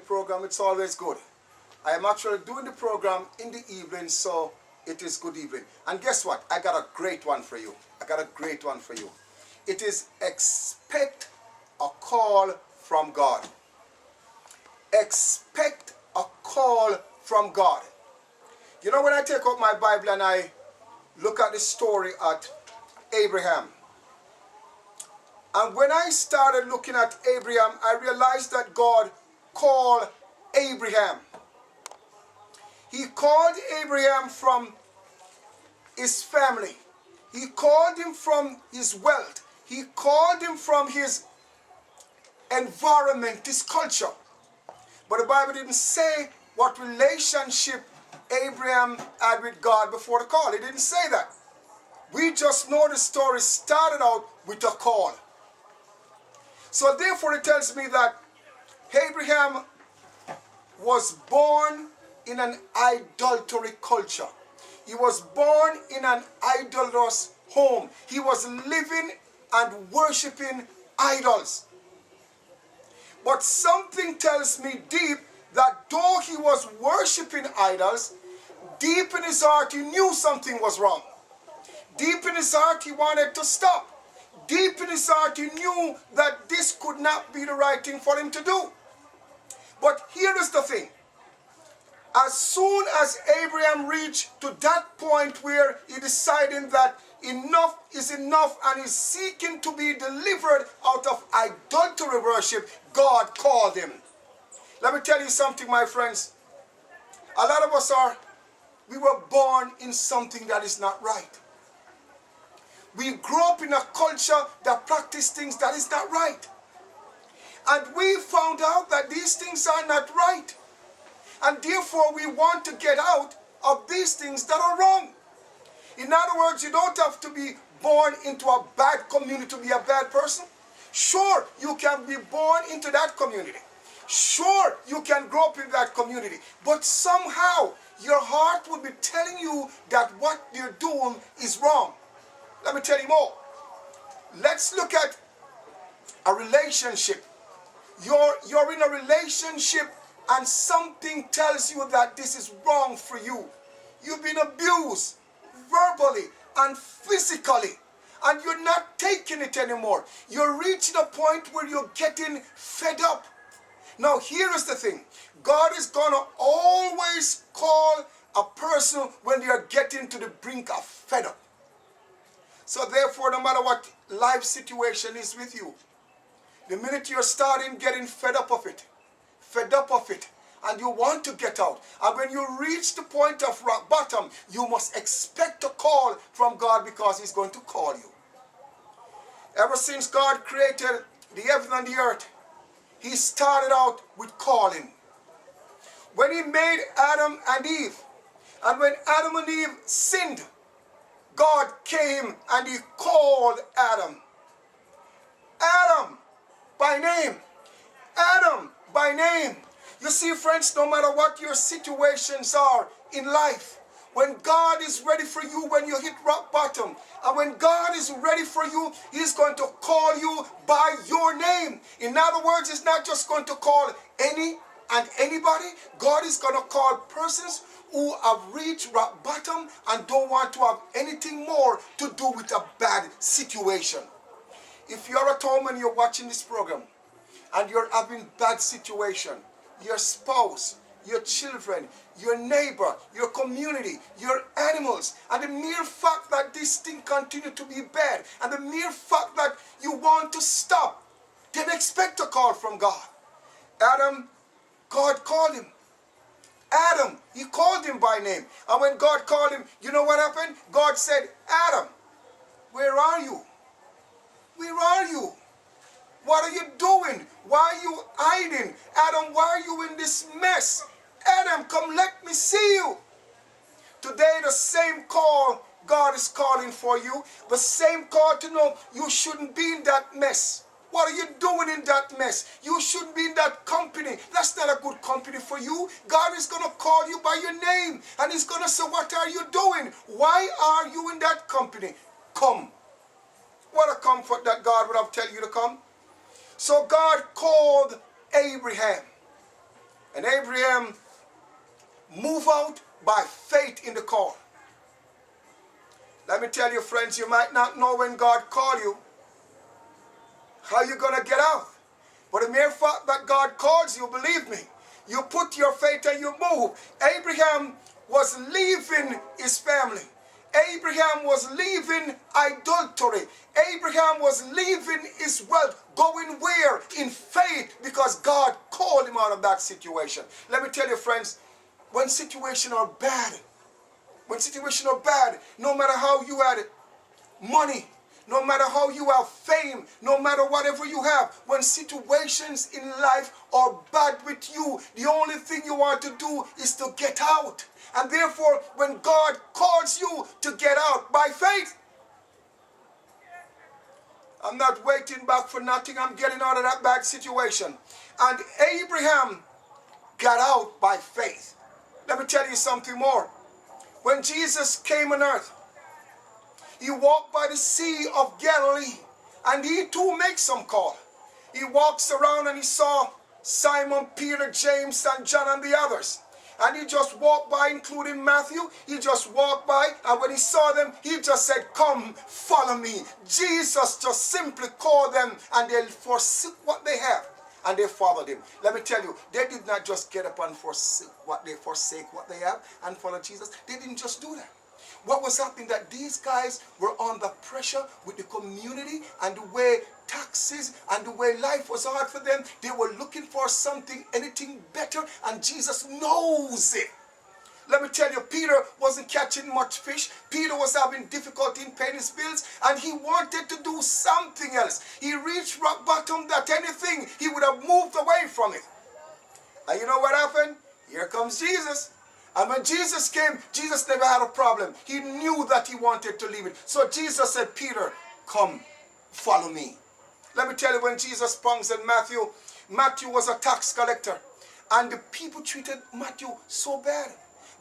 program, it's always good. I am actually doing the program in the evening, so it is good evening. And guess what? I got a great one for you. I got a great one for you. It is expect a call from God. Expect a call from God. You know, when I take out my Bible and I look at the story at Abraham, and when I started looking at Abraham, I realized that God called Abraham. He called Abraham from his family. He called him from his wealth. He called him from his environment, his culture. But the Bible didn't say what relationship Abraham had with God before the call. It didn't say that. We just know the story started out with a call. So therefore it tells me that Abraham was born in an idolatry culture. He was born in an idolatrous home. He was living and worshiping idols. But something tells me deep that though he was worshiping idols, deep in his heart he knew something was wrong. Deep in his heart he wanted to stop. Deep in his heart he knew that this could not be the right thing for him to do. But here is the thing. As soon as Abraham reached to that point where he decided that enough is enough and is seeking to be delivered out of idolatry worship, God called him. Let me tell you something, my friends. A lot of us we were born in something that is not right. We grew up in a culture that practices things that is not right. And we found out that these things are not right. And therefore we want to get out of these things that are wrong. In other words, you don't have to be born into a bad community to be a bad person. Sure, you can be born into that community. Sure, you can grow up in that community. But somehow your heart will be telling you that what you're doing is wrong. Let me tell you more. Let's look at a relationship. You're in a relationship and something tells you that this is wrong for you. You've been abused verbally and physically, and you're not taking it anymore. You're reaching a point where you're getting fed up. Now here is the thing. God is going to always call a person when they are getting to the brink of fed up. So therefore, no matter what life situation is with you, the minute you're starting getting fed up of it, and you want to get out, and when you reach the point of rock bottom, you must expect a call from God, because he's going to call you. Ever since God created the heaven and the earth, he started out with calling. When he made Adam and Eve, and when Adam and Eve sinned, God came and he called Adam. Adam by name. Adam by name. You see, friends, no matter what your situations are in life, when God is ready for you, when you hit rock bottom, and when God is ready for you, he's going to call you by your name. In other words, he's not just going to call any and anybody. God is going to call persons who have reached rock bottom and don't want to have anything more to do with a bad situation. If you're at home and you're watching this program and you're having bad situation, your spouse, your children, your neighbor, your community, your animals, and the mere fact that this thing continue to be bad, and the mere fact that you want to stop, then expect a call from God. Adam, God called him. Adam, he called him by name. And when God called him, you know what happened? God said, Adam, where are you? Where are you? What are you doing? Why are you hiding? Adam, why are you in this mess? Adam, come let me see you. Today the same call God is calling for you. The same call to know you shouldn't be in that mess. What are you doing in that mess? You shouldn't be in that company. That's not a good company for you. God is going to call you by your name. And he's going to say, what are you doing? Why are you in that company? Come. What a comfort that God would have tell you to come. So God called Abraham. And Abraham moved out by faith in the call. Let me tell you, friends, you might not know when God called you, how you're going to get out. But the mere fact that God calls you, believe me, you put your faith and you move. Abraham was leaving his family. Abraham was leaving idolatry. Abraham was leaving his wealth, going where? In faith, because God called him out of that situation. Let me tell you, friends, when situations are bad, no matter how you had it, money, no matter how you have fame, no matter whatever you have, when situations in life are bad with you, the only thing you want to do is to get out. And therefore, when God calls you to get out by faith, I'm not waiting back for nothing. I'm getting out of that bad situation. And Abraham got out by faith. Let me tell you something more. When Jesus came on earth, he walked by the Sea of Galilee, and he too makes some call. He walks around and he saw Simon, Peter, James, and John and the others. And he just walked by, including Matthew. He just walked by, and when he saw them, he just said, "Come, follow me." Jesus just simply called them, and they forsook what they have, and they followed him. Let me tell you, they did not just get up and forsake what they have and follow Jesus. They didn't just do that. What was happening that these guys were under pressure with the community and the way taxes and the way life was hard for them. They were looking for something, anything better, and Jesus knows it. Let me tell you, Peter wasn't catching much fish. Peter was having difficulty in paying his bills, and he wanted to do something else. He reached rock bottom that anything, he would have moved away from it. And you know what happened? Here comes Jesus. And when Jesus came, Jesus never had a problem. He knew that he wanted to leave it. So Jesus said, "Peter, come, follow me." Let me tell you, when Jesus sponsored Matthew, Matthew was a tax collector. And the people treated Matthew so bad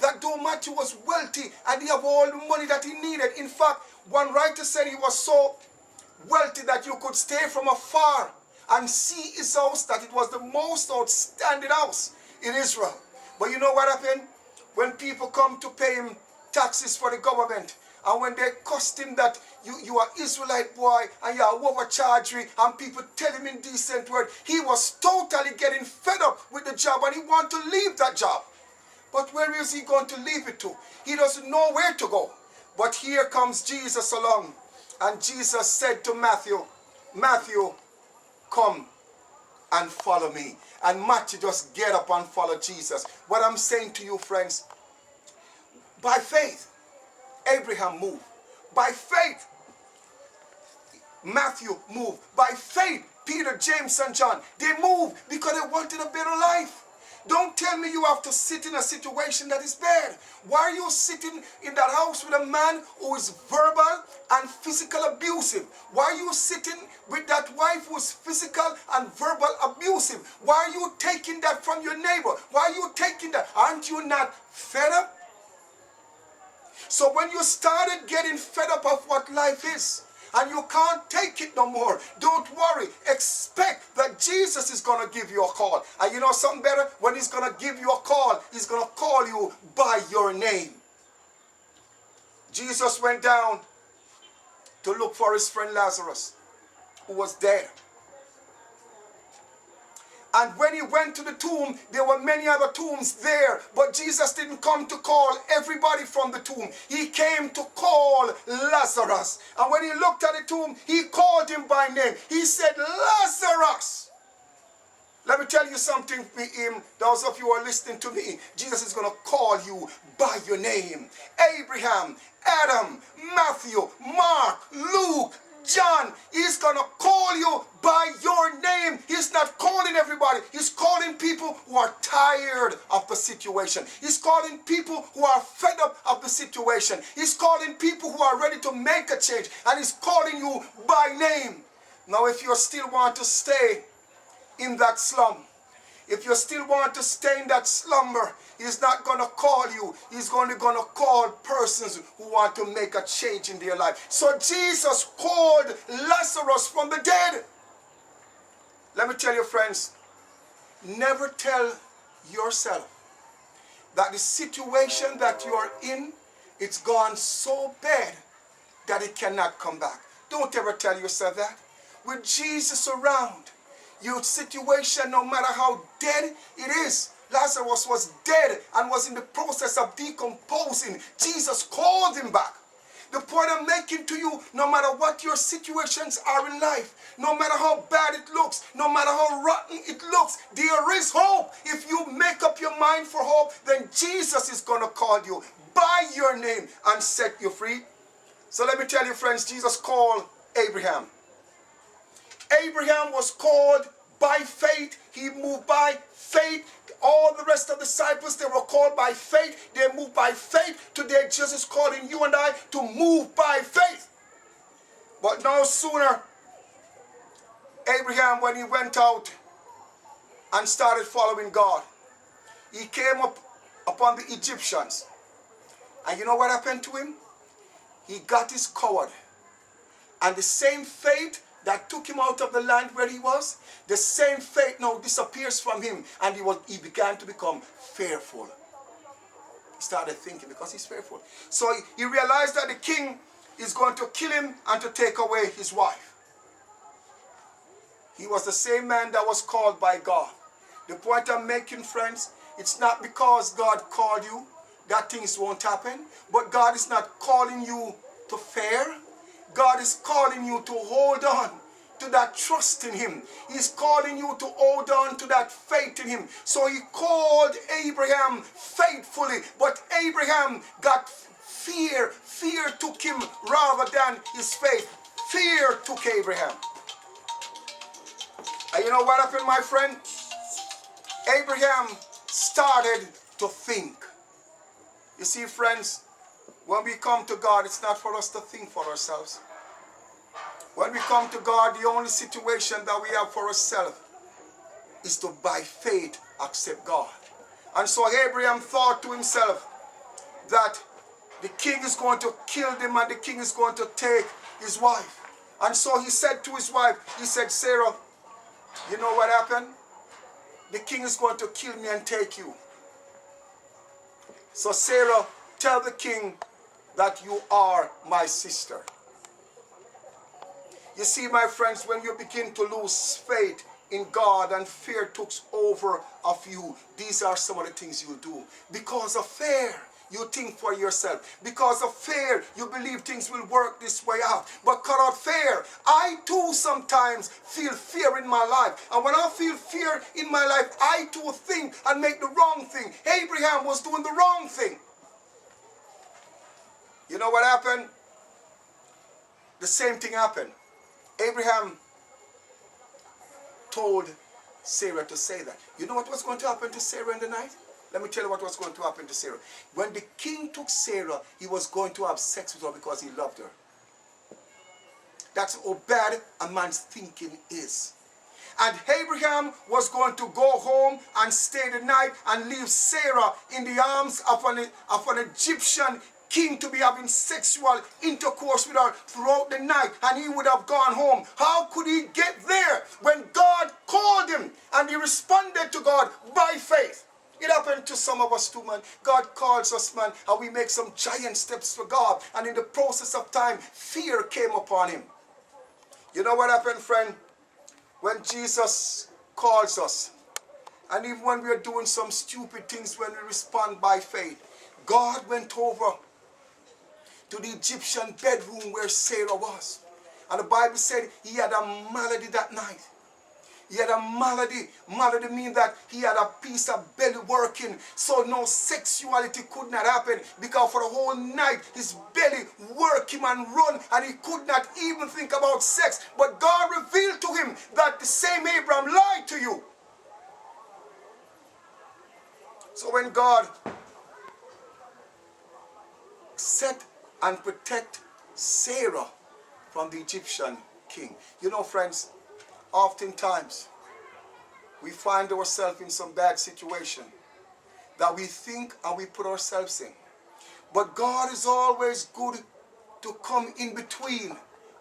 that though Matthew was wealthy and he had all the money that he needed, in fact, one writer said he was so wealthy that you could stay from afar and see his house, that it was the most outstanding house in Israel. But you know what happened? When people come to pay him taxes for the government, and when they cost him that you are Israelite boy and you are overcharged, and people tell him in decent word, he was totally getting fed up with the job and he wanted to leave that job. But where is he going to leave it to? He doesn't know where to go. But here comes Jesus along, and Jesus said to Matthew, "Matthew, come and follow me." And Matthew just get up and follow Jesus. What I'm saying to you, friends, by faith, Abraham moved. By faith, Matthew moved. By faith, Peter, James, and John, they moved because they wanted a better life. Don't tell me you have to sit in a situation that is bad. Why are you sitting in that house with a man who is verbal and physical abusive? Why are you sitting with that wife who is physical and verbal abusive? Why are you taking that from your neighbor? Why are you taking that? Aren't you not fed up? So when you started getting fed up of what life is, and you can't take it no more, don't worry. Expect that Jesus is going to give you a call. And you know something better? When he's going to give you a call, he's going to call you by your name. Jesus went down to look for his friend Lazarus, who was dead. And when he went to the tomb, there were many other tombs there. But Jesus didn't come to call everybody from the tomb. He came to call Lazarus. And when he looked at the tomb, he called him by name. He said, "Lazarus." Let me tell you something, those of you who are listening to me. Jesus is going to call you by your name. Abraham, Adam, Matthew, Mark, Luke, John, he's going to call you by your name. He's not calling everybody. He's calling people who are tired of the situation. He's calling people who are fed up of the situation. He's calling people who are ready to make a change. And he's calling you by name. Now, if you still want to stay in that slum, if you still want to stay in that slumber, he's not going to call you. He's only going to call persons who want to make a change in their life. So Jesus called Lazarus from the dead. Let me tell you, friends, never tell yourself that the situation that you are in, it's gone so bad that it cannot come back. Don't ever tell yourself that. With Jesus around, your situation, no matter how dead it is, Lazarus was dead and was in the process of decomposing. Jesus called him back. The point I'm making to you, no matter what your situations are in life, no matter how bad it looks, no matter how rotten it looks, there is hope. If you make up your mind for hope, then Jesus is going to call you by your name and set you free. So let me tell you, friends, Jesus called Abraham. Abraham was called by faith. He moved by faith. All the rest of the disciples, they were called by faith. They moved by faith. Today, Jesus is calling you and I to move by faith. But no sooner, Abraham, when he went out and started following God, he came up upon the Egyptians. And you know what happened to him? He got his coward. And the same faith that took him out of the land where he was, the same faith now disappears from him, and he began to become fearful. He started thinking, because he's fearful. So he realized that the king is going to kill him and to take away his wife. He was the same man that was called by God. The point I'm making, friends, it's not because God called you that things won't happen, but God is not calling you to fear. God is calling you to hold on to that trust in him. He's calling you to hold on to that faith in him. So he called Abraham faithfully, but Abraham got fear. Fear took him rather than his faith. Fear took Abraham. And you know what happened, my friend? Abraham started to think. You see, friends, when we come to God, it's not for us to think for ourselves. When we come to God, the only situation that we have for ourselves is to, by faith, accept God. And so Abraham thought to himself that the king is going to kill him and the king is going to take his wife. And so he said to his wife, he said, Sarah, you know what happened? The king is going to kill me and take you. So Sarah, tell the king that you are my sister. You see, my friends, when you begin to lose faith in God and fear takes over of you, these are some of the things you do. Because of fear, you think for yourself. Because of fear, you believe things will work this way out. But cut out fear. I too sometimes feel fear in my life. And when I feel fear in my life, I too think and make the wrong thing. Abraham was doing the wrong thing. You know what happened? The same thing happened. Abraham told Sarah to say that. You know what was going to happen to Sarah in the night? Let me tell you what was going to happen to Sarah. When the king took Sarah, he was going to have sex with her because he loved her. That's how bad a man's thinking is. And Abraham was going to go home and stay the night and leave Sarah in the arms of an Egyptian king to be having sexual intercourse with her throughout the night, and he would have gone home. How could he get there when God called him and he responded to God by faith? It happened to some of us too, man. God calls us, man, and we make some giant steps for God, and in the process of time, fear came upon him. You know what happened, friend? When Jesus calls us, and even when we are doing some stupid things, when we respond by faith, God went over to the Egyptian bedroom where Sarah was. And the Bible said he had a malady that night. He had a malady. Malady means that he had a piece of belly working, so no sexuality could not happen, because for the whole night his belly worked him and run, and he could not even think about sex. But God revealed to him that the same Abraham lied to you. So when God set and protect Sarah from the Egyptian king. You know, friends, oftentimes we find ourselves in some bad situation that we think and we put ourselves in. But God is always good to come in between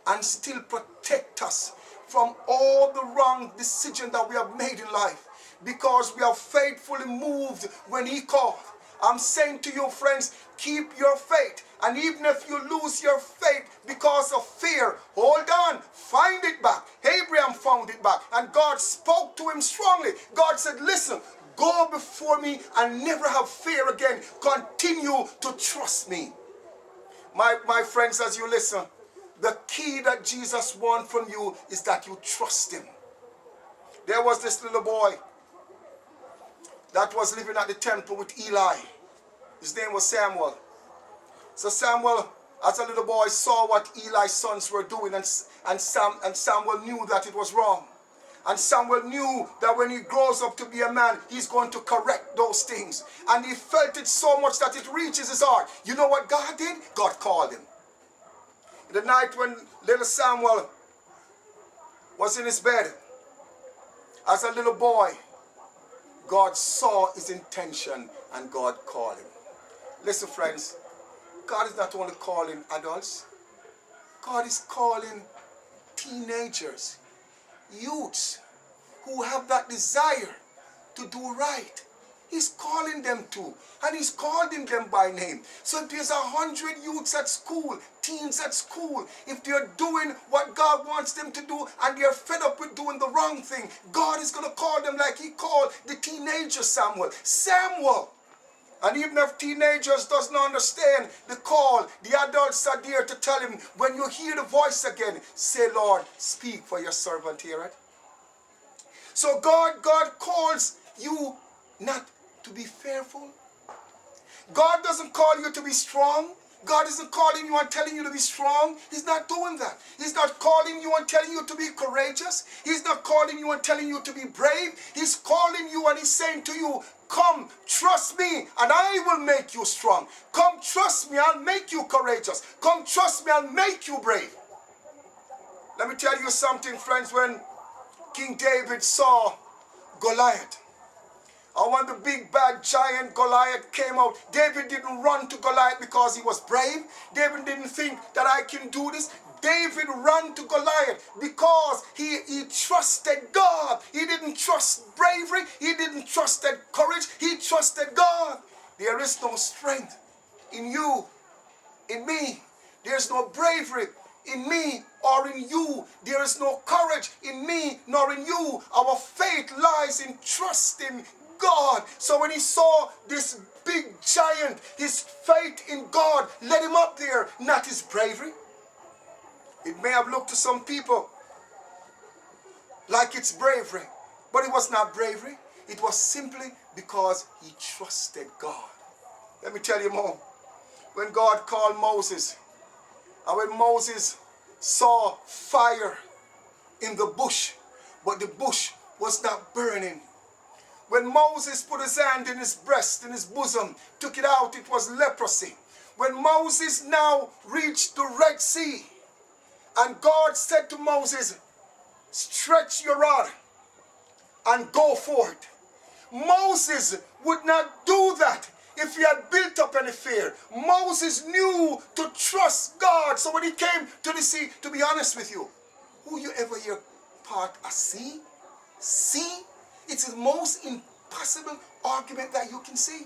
and still protect us from all the wrong decisions that we have made in life. because we are faithfully moved when he called. I'm saying to you, friends, keep your faith. And even if you lose your faith because of fear, hold on, find it back. Abraham found it back, and God spoke to him strongly. God said, listen, go before me and never have fear again. Continue to trust me. My friends, as you listen, the key that Jesus wants from you is that you trust him. There was this little boy that was living at the temple with Eli. His name was Samuel. So Samuel, as a little boy, saw what Eli's sons were doing, and Samuel knew that it was wrong. And Samuel knew that when he grows up to be a man, he's going to correct those things. And he felt it so much that it reaches his heart. You know what God did? God called him. The night when little Samuel was in his bed, as a little boy, God saw his intention and God called him. Listen, friends, God is not only calling adults, God is calling teenagers, youths who have that desire to do right. He's calling them to, and he's calling them by name. So if there's 100 youths at school, teens at school, if they're doing what God wants them to do and they're fed up with doing the wrong thing, God is going to call them like he called the teenager Samuel. Samuel. And even if teenagers doesn't understand the call, the adults are there to tell him, when you hear the voice again, say, Lord, speak, for your servant heareth. So God calls you not to be fearful. God doesn't call you to be strong. God isn't calling you and telling you to be strong. He's not doing that. He's not calling you and telling you to be courageous. He's not calling you and telling you to be brave. He's calling you and he's saying to you, come, trust me, and I will make you strong. Come, trust me, I'll make you courageous. Come, trust me, I'll make you brave. Let me tell you something, friends. When King David saw Goliath, and when the big bad giant Goliath came out, David didn't run to Goliath because he was brave. David didn't think that I can do this. David ran to Goliath because he trusted God. He didn't trust bravery. He didn't trust courage. He trusted God. There is no strength in you, in me. There's no bravery in me or in you. There is no courage in me nor in you. Our faith lies in trusting God. So when he saw this big giant, his faith in God led him up there, not his bravery. It may have looked to some people like it's bravery, but it was not bravery. It was simply because he trusted God. Let me tell you more. When God called Moses, and when Moses saw fire in the bush, but the bush was not burning, when Moses put his hand in his breast, in his bosom, took it out, it was leprosy. When Moses now reached the Red Sea, and God said to Moses, stretch your rod and go for it. Moses would not do that if he had built up any fear. Moses knew to trust God. So when he came to the sea, to be honest with you, who you ever hear part a sea? Sea? It's the most impossible argument that you can see.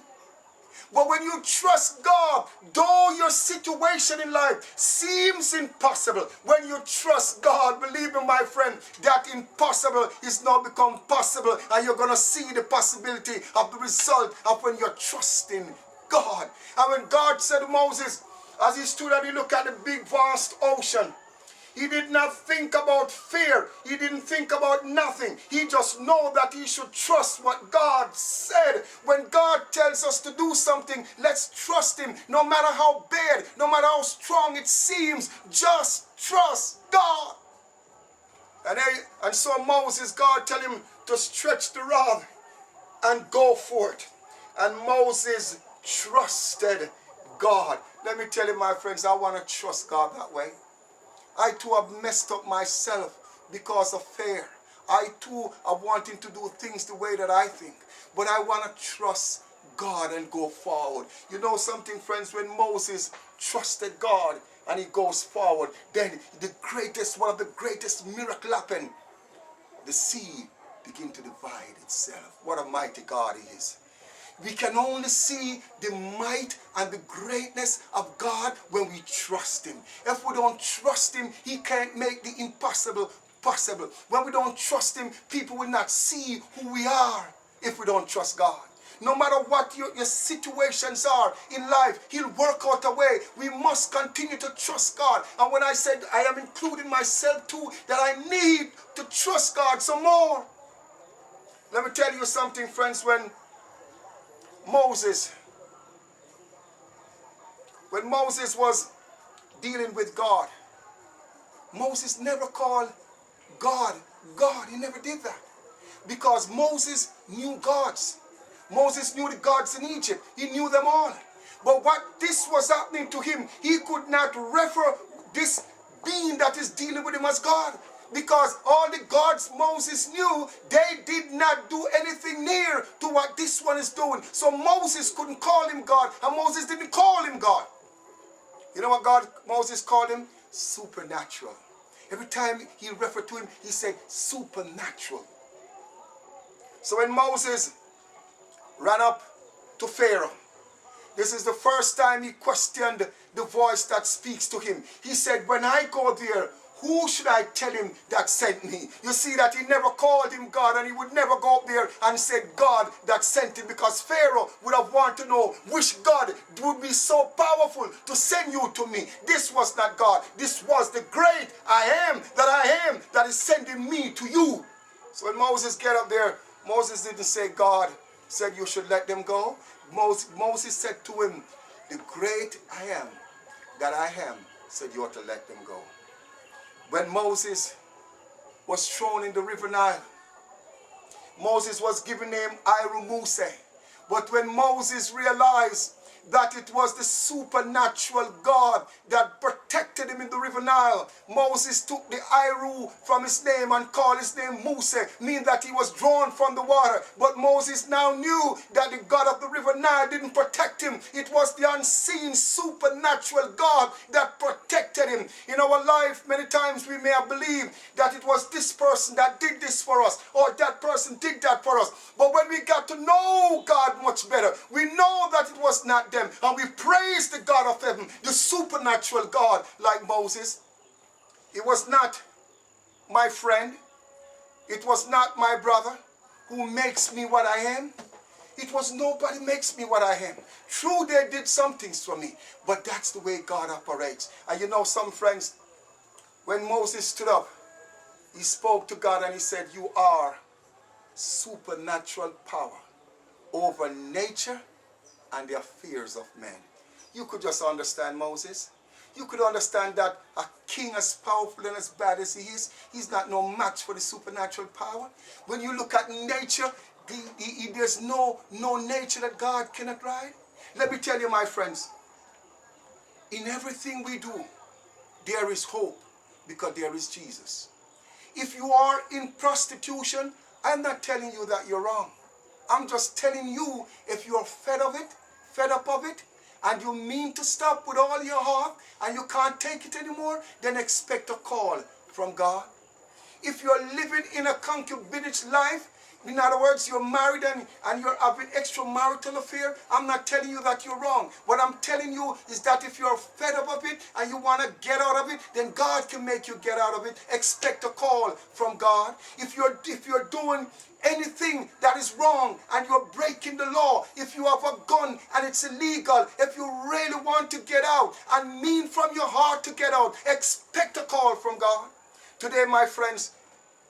But when you trust God, though your situation in life seems impossible, when you trust God, believe me, my friend, that impossible is now become possible, and you're going to see the possibility of the result of when you're trusting God. And when God said to Moses, as he stood and he looked at the big vast ocean, he did not think about fear. He didn't think about nothing. He just knew that he should trust what God said. When God tells us to do something, let's trust him. No matter how bad, no matter how strong it seems, just trust God. And so Moses, God tell him to stretch the rod and go for it. And Moses trusted God. Let me tell you, my friends, I want to trust God that way. I too have messed up myself because of fear. I too are wanting to do things the way that I think. But I want to trust God and go forward. You know something, friends, when Moses trusted God and he goes forward, then one of the greatest miracles happened. The sea begin to divide itself. What a mighty God he is. We can only see the might and the greatness of God when we trust him. If we don't trust him, he can't make the impossible possible. When we don't trust him, people will not see who we are if we don't trust God. No matter what your situations are in life, he'll work out a way. We must continue to trust God. And when I said I am including myself too, that I need to trust God some more. Let me tell you something, friends. When Moses was dealing with God, Moses never called God. He never did that. Because Moses knew gods. Moses knew the gods in Egypt. He knew them all. But what this was happening to him, he could not refer this being that is dealing with him as God. Because all the gods Moses knew, they did not do anything near to what this one is doing. So Moses couldn't call him God, and Moses didn't call him God. You know what Moses called him? Supernatural. Every time he referred to him, he said supernatural. So when Moses ran up to Pharaoh, this is the first time he questioned the voice that speaks to him. He said, when I go there, who should I tell him that sent me? You see that he never called him God, and he would never go up there and say God that sent him, because Pharaoh would have wanted to know which God would be so powerful to send you to me. This was not God. This was the great I am that is sending me to you. So when Moses get up there, Moses didn't say God said you should let them go. Moses said to him, the great I am that I am said you ought to let them go. When Moses was thrown in the river Nile, Moses was given the name Iru Muse. But when Moses realized that it was the supernatural God that protected him in the river Nile, Moses took the Iru from his name and called his name Muse, meaning that he was drawn from the water. But Moses now knew that the God of the river Nile didn't protect him. It was the unseen supernatural God that protected him. In our life, many times we may have believed that it was this person that did this for us, or that person did that for us. But when we got to know God much better, we know that it was not them, and we praise the God of heaven, the supernatural God. Like Moses, it was not my friend, it was not my brother who makes me what I am. It was nobody makes me what I am. True, they did some things for me, but that's the way God operates. And you know, some friends, when Moses stood up, he spoke to God and he said, you are supernatural power over nature and the affairs of men. You could just understand Moses. You could understand that a king as powerful and as bad as he is, he's not no match for the supernatural power. When you look at nature, there's no nature that God cannot ride. Let me tell you, my friends, in everything we do, there is hope, because there is Jesus. If you are in prostitution, I'm not telling you that you're wrong. I'm just telling you, if you're fed up of it, and you mean to stop with all your heart, and you can't take it anymore, then expect a call from God. If you're living in a concubinage life, in other words, you're married and you're having extramarital affair, I'm not telling you that you're wrong. What I'm telling you is that if you're fed up of it and you want to get out of it, then God can make you get out of it. Expect a call from God. If you're doing anything that is wrong and you're breaking the law, if you have a gun and it's illegal, if you really want to get out and mean from your heart to get out, expect a call from God. Today, my friends,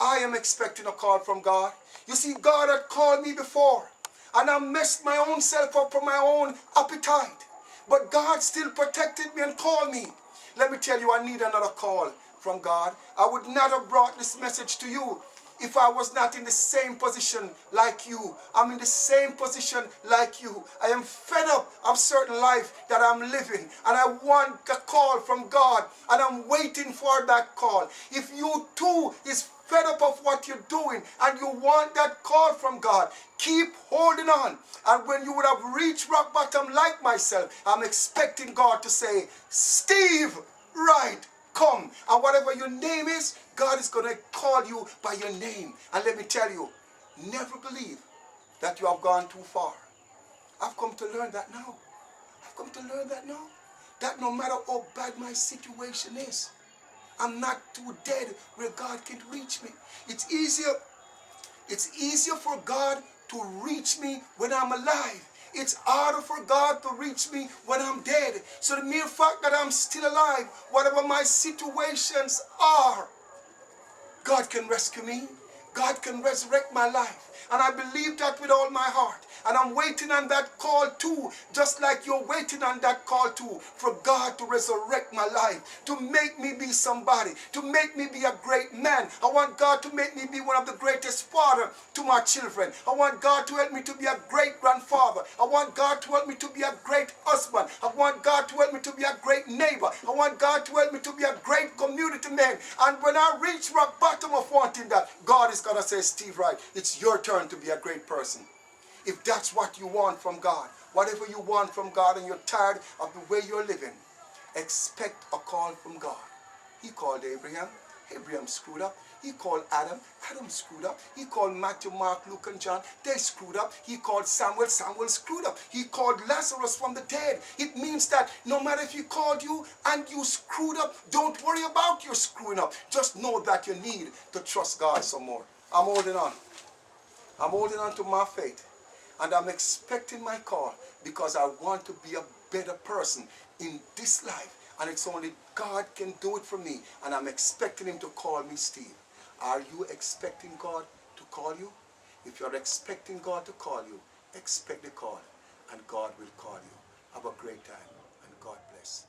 I am expecting a call from God. You see, God had called me before, and I messed my own self up for my own appetite. But God still protected me and called me. Let me tell you, I need another call from God. I would not have brought this message to you if I was not in the same position like you. I'm in the same position like you. I am fed up of certain life that I'm living, and I want a call from God, and I'm waiting for that call. If you too is fed up of what you're doing and you want that call from God, keep holding on. And when you would have reached rock bottom like myself, I'm expecting God to say, Steve Wright, come. And whatever your name is, God is going to call you by your name. And let me tell you, never believe that you have gone too far. I've come to learn that now. I've come to learn that now. That no matter how bad my situation is, I'm not too dead where God can reach me. It's easier for God to reach me when I'm alive. It's harder for God to reach me when I'm dead. So the mere fact that I'm still alive, whatever my situations are, God can rescue me. God can resurrect my life. And I believe that with all my heart. And I'm waiting on that call too, just like you're waiting on that call too, for God to resurrect my life, to make me be somebody, to make me be a great man. I want God to make me be one of the greatest father to my children. I want God to help me to be a great grandfather. I want God to help me to be a great husband. I want God to help me to be a great neighbor. I want God to help me to be a great community man. And when I reach rock bottom of wanting that, God is going to say, Steve Wright, it's your turn to be a great person. If that's what you want from God, whatever you want from God and you're tired of the way you're living, expect a call from God. He called Abraham. Abraham screwed up. He called Adam. Adam screwed up. He called Matthew, Mark, Luke, and John. They screwed up. He called Samuel. Samuel screwed up. He called Lazarus from the dead. It means that no matter if he called you and you screwed up, don't worry about your screwing up. Just know that you need to trust God some more. I'm holding on. I'm holding on to my faith. And I'm expecting my call because I want to be a better person in this life. And it's only God can do it for me. And I'm expecting him to call me Steve. Are you expecting God to call you? If you're expecting God to call you, expect the call. And God will call you. Have a great time. And God bless.